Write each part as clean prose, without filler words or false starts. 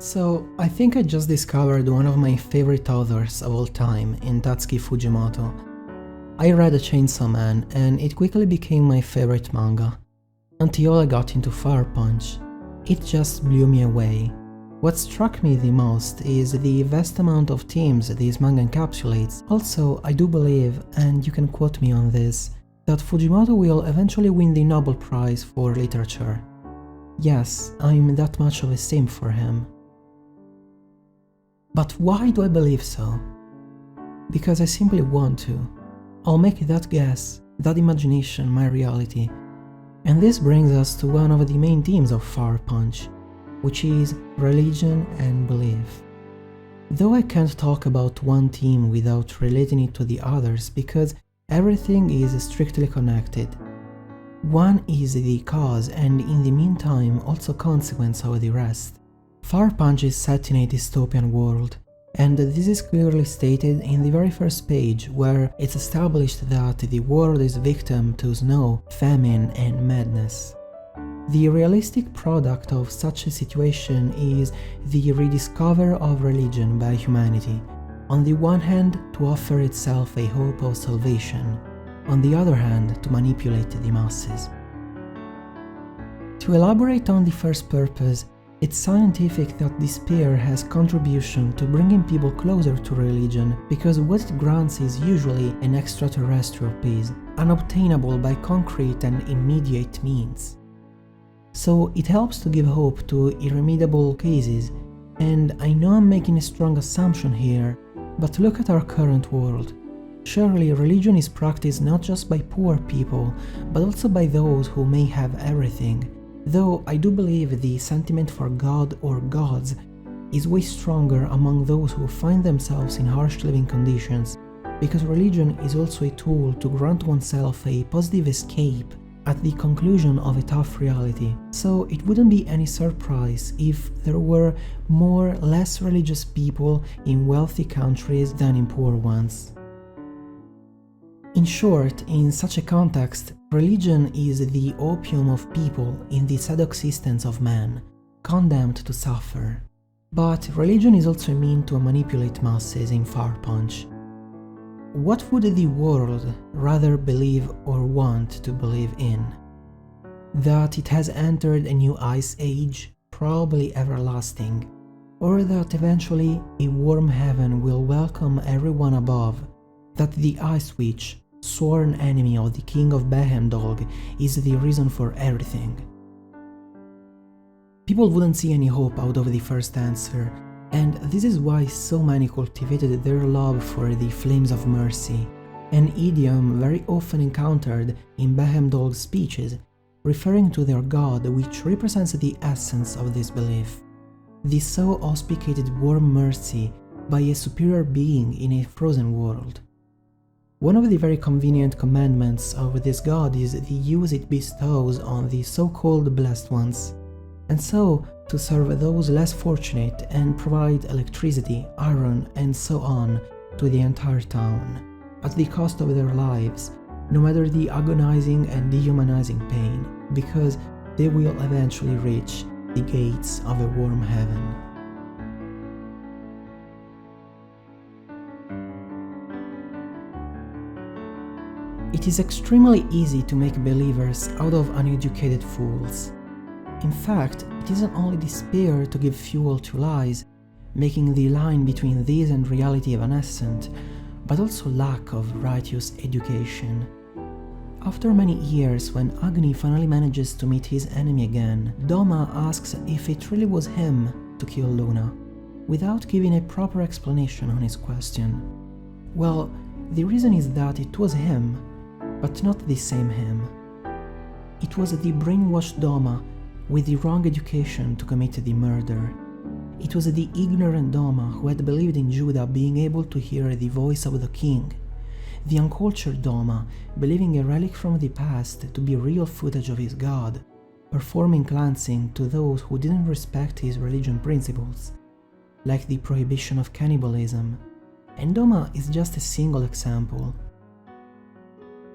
So, I think I just discovered one of my favorite authors of all time in Tatsuki Fujimoto. I read Chainsaw Man and it quickly became my favorite manga. Until I got into Fire Punch. It just blew me away. What struck me the most is the vast amount of themes this manga encapsulates. Also, I do believe, and you can quote me on this, that Fujimoto will eventually win the Nobel Prize for Literature. Yes, I'm that much of a simp for him. But why do I believe so? Because I simply want to. I'll make that guess, that imagination my reality. And this brings us to one of the main themes of Fire Punch, which is religion and belief. Though I can't talk about one theme without relating it to the others because everything is strictly connected. One is the cause and in the meantime also consequence of the rest. Fire Punch is set in a dystopian world, and this is clearly stated in the very first page where it's established that the world is victim to snow, famine and madness. The realistic product of such a situation is the rediscovery of religion by humanity, on the one hand to offer itself a hope of salvation, on the other hand to manipulate the masses. To elaborate on the first purpose, it's scientific that despair has contribution to bringing people closer to religion because what it grants is usually an extraterrestrial peace, unobtainable by concrete and immediate means. So it helps to give hope to irremediable cases, and I know I'm making a strong assumption here, but look at our current world. Surely religion is practiced not just by poor people, but also by those who may have everything. Though I do believe the sentiment for God or gods is way stronger among those who find themselves in harsh living conditions, because religion is also a tool to grant oneself a positive escape at the conclusion of a tough reality. So it wouldn't be any surprise if there were more less religious people in wealthy countries than in poor ones. In short, in such a context, religion is the opium of people in the sad existence of man, condemned to suffer. But religion is also a mean to manipulate masses in Fire Punch. What would the world rather believe or want to believe in? That it has entered a new ice age, probably everlasting, or that eventually a warm heaven will welcome everyone above, that the Ice Witch, sworn enemy of the king of Behemdolg, is the reason for everything. People wouldn't see any hope out of the first answer, and this is why so many cultivated their love for the flames of mercy, an idiom very often encountered in Behemdolg's speeches, referring to their god which represents the essence of this belief. The so auspicated warm mercy by a superior being in a frozen world. One of the very convenient commandments of this god is the use it bestows on the so-called blessed ones, and so to serve those less fortunate and provide electricity, iron, and so on to the entire town, at the cost of their lives, no matter the agonizing and dehumanizing pain, because they will eventually reach the gates of a warm heaven. It is extremely easy to make believers out of uneducated fools. In fact, it isn't only despair to give fuel to lies, making the line between these and reality evanescent, but also lack of righteous education. After many years, when Agni finally manages to meet his enemy again, Doma asks if it really was him to kill Luna, without giving a proper explanation on his question. Well, the reason is that it was him, but not the same him. It was the brainwashed Doma with the wrong education to commit the murder. It was the ignorant Doma who had believed in Judah being able to hear the voice of the king. The uncultured Doma believing a relic from the past to be real footage of his god, performing cleansing to those who didn't respect his religion principles, like the prohibition of cannibalism. And Doma is just a single example.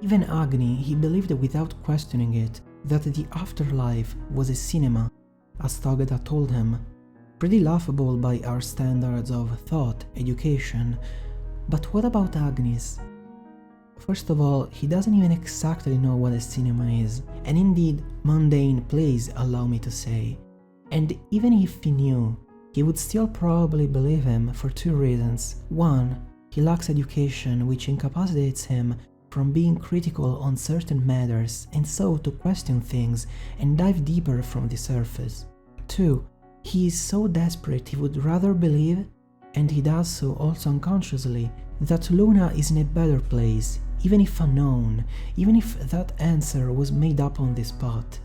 Even Agni, he believed without questioning it that the afterlife was a cinema, as Tagada told him, Pretty laughable by our standards of thought, education. But what about Agnes? First of all, he doesn't even exactly know what a cinema is, and indeed, mundane plays, allow me to say. And even if he knew, he would still probably believe him for two reasons. One, he lacks education, which incapacitates him from being critical on certain matters and so to question things and dive deeper from the surface. Two, he is so desperate he would rather believe, and he does so also unconsciously, that Luna is in a better place, even if unknown, even if that answer was made up on the spot.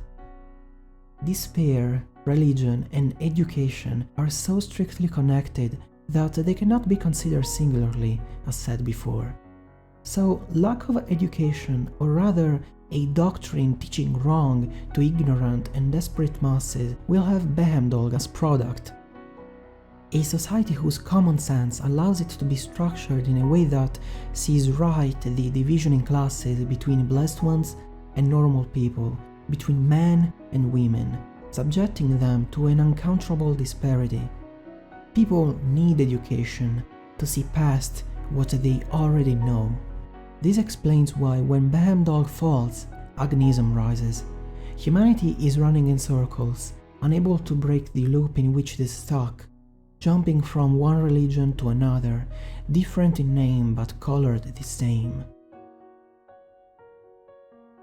Despair, religion, and education are so strictly connected that they cannot be considered singularly, as said before. So, lack of education, or rather a doctrine teaching wrong to ignorant and desperate masses, will have Behemdolg as product. A society whose common sense allows it to be structured in a way that sees right the division in classes between blessed ones and normal people, between men and women, subjecting them to an uncountable disparity. People need education to see past what they already know. This explains why when Behemdolg falls, Agnism rises. Humanity is running in circles, unable to break the loop in which it is stuck, jumping from one religion to another, different in name but colored the same.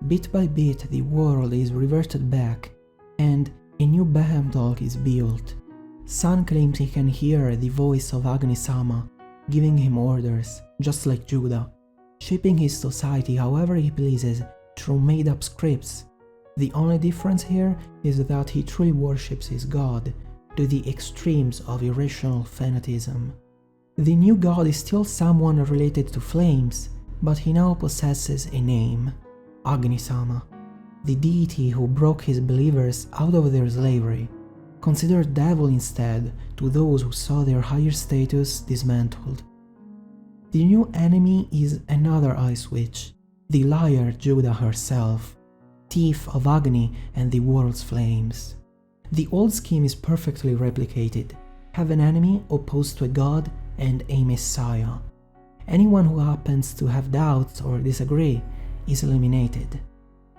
Bit by bit the world is reverted back, and a new Behemdolg is built. Sun claims he can hear the voice of Agni-sama, giving him orders, just like Judah, shaping his society however he pleases through made-up scripts. The only difference here is that he truly worships his god, to the extremes of irrational fanatism. The new god is still someone related to flames, but he now possesses a name, Agni-sama, the deity who broke his believers out of their slavery, considered devil instead to those who saw their higher status dismantled. The new enemy is another ice witch, the liar Judah herself, thief of Agni and the world's flames. The old scheme is perfectly replicated. Have an enemy opposed to a god and a messiah. Anyone who happens to have doubts or disagree is eliminated.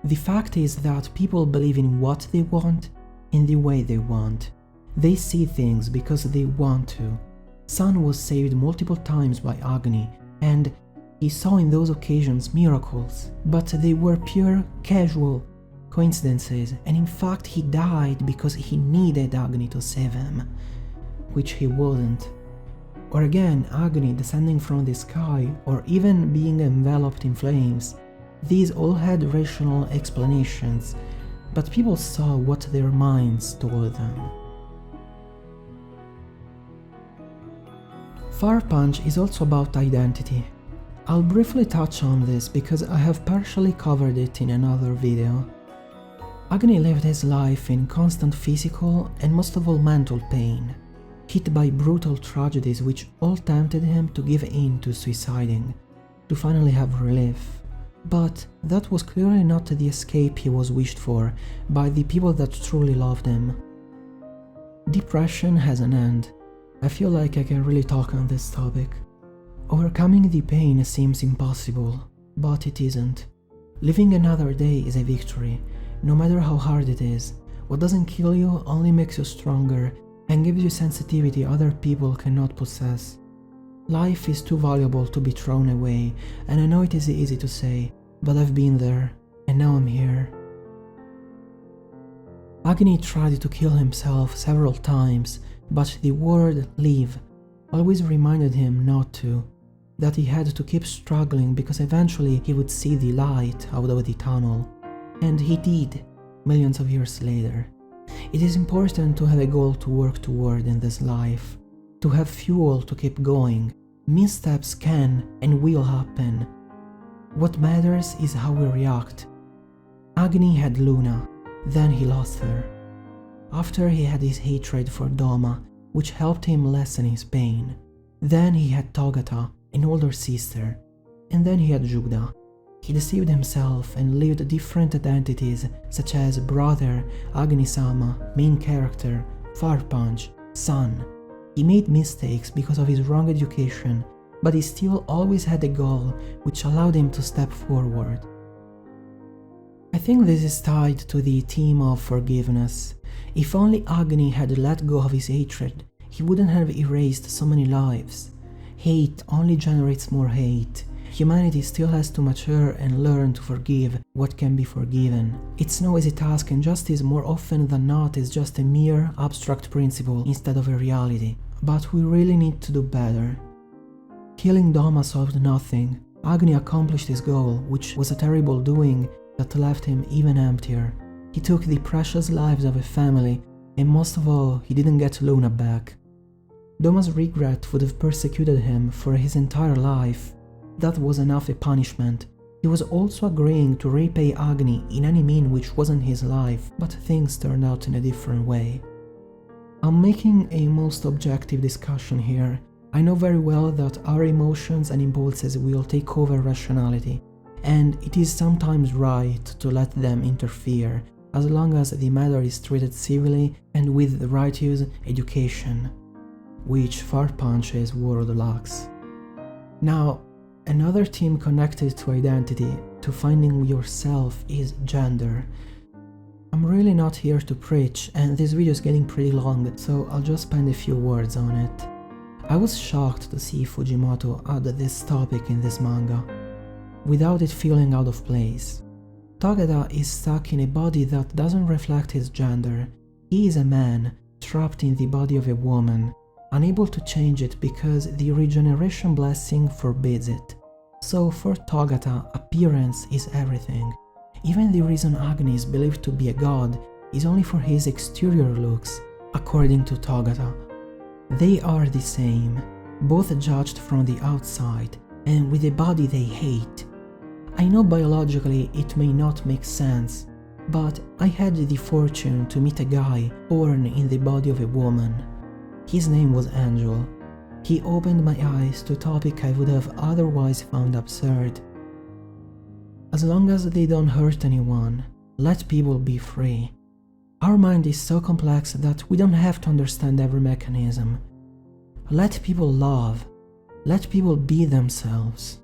The fact is that people believe in what they want, in the way they want. They see things because they want to. Sun was saved multiple times by Agni, and he saw in those occasions miracles, but they were pure, casual coincidences, and in fact he died because he needed Agni to save him, which he wasn't. Or again, Agni descending from the sky, or even being enveloped in flames. These all had rational explanations, but people saw what their minds told them. Fire Punch is also about identity. I'll briefly touch on this because I have partially covered it in another video. Agni lived his life in constant physical and most of all mental pain, hit by brutal tragedies which all tempted him to give in to suiciding, to finally have relief. But that was clearly not the escape he was wished for by the people that truly loved him. Depression has an end. I feel like I can really talk on this topic. Overcoming the pain seems impossible, but it isn't. Living another day is a victory, no matter how hard it is. What doesn't kill you only makes you stronger and gives you sensitivity other people cannot possess. Life is too valuable to be thrown away, and I know it is easy to say, but I've been there, and now I'm here. Agni tried to kill himself several times, but the word leave always reminded him not to, that he had to keep struggling because eventually he would see the light out of the tunnel. And he did, millions of years later. It is important to have a goal to work toward in this life, to have fuel to keep going. Missteps can and will happen. What matters is how we react. Agni had Luna, then he lost her. After he had his hatred for Doma, which helped him lessen his pain. Then he had Togata, an older sister, and then he had Judah. He deceived himself and lived different identities such as brother, Agni-sama, main character, Fire Punch, son. He made mistakes because of his wrong education, but he still always had a goal which allowed him to step forward. I think this is tied to the theme of forgiveness. If only Agni had let go of his hatred, he wouldn't have erased so many lives. Hate only generates more hate. Humanity still has to mature and learn to forgive what can be forgiven. It's no easy task, and justice more often than not is just a mere abstract principle instead of a reality. But we really need to do better. Killing Doma solved nothing. Agni accomplished his goal, which was a terrible doing that left him even emptier. He took the precious lives of a family, and most of all, he didn't get Luna back. Doma's regret would have persecuted him for his entire life. That was enough a punishment. He was also agreeing to repay Agni in any mean which wasn't his life, but things turned out in a different way. I'm making a most objective discussion here. I know very well that our emotions and impulses will take over rationality, and it is sometimes right to let them interfere, as long as the matter is treated civilly and with the righteous education, which Far Punch's world lacks. Now, another theme connected to identity, to finding yourself, is gender. I'm really not here to preach, and this video is getting pretty long, so I'll just spend a few words on it. I was shocked to see Fujimoto add this topic in this manga, without it feeling out of place. Togata is stuck in a body that doesn't reflect his gender. He is a man, trapped in the body of a woman, unable to change it because the regeneration blessing forbids it. So for Togata, appearance is everything. Even the reason Agni is believed to be a god is only for his exterior looks, according to Togata. They are the same, both judged from the outside, and with a body they hate. I know biologically it may not make sense, but I had the fortune to meet a guy born in the body of a woman. His name was Angel. He opened my eyes to a topic I would have otherwise found absurd. As long as they don't hurt anyone, let people be free. Our mind is so complex that we don't have to understand every mechanism. Let people love. Let people be themselves.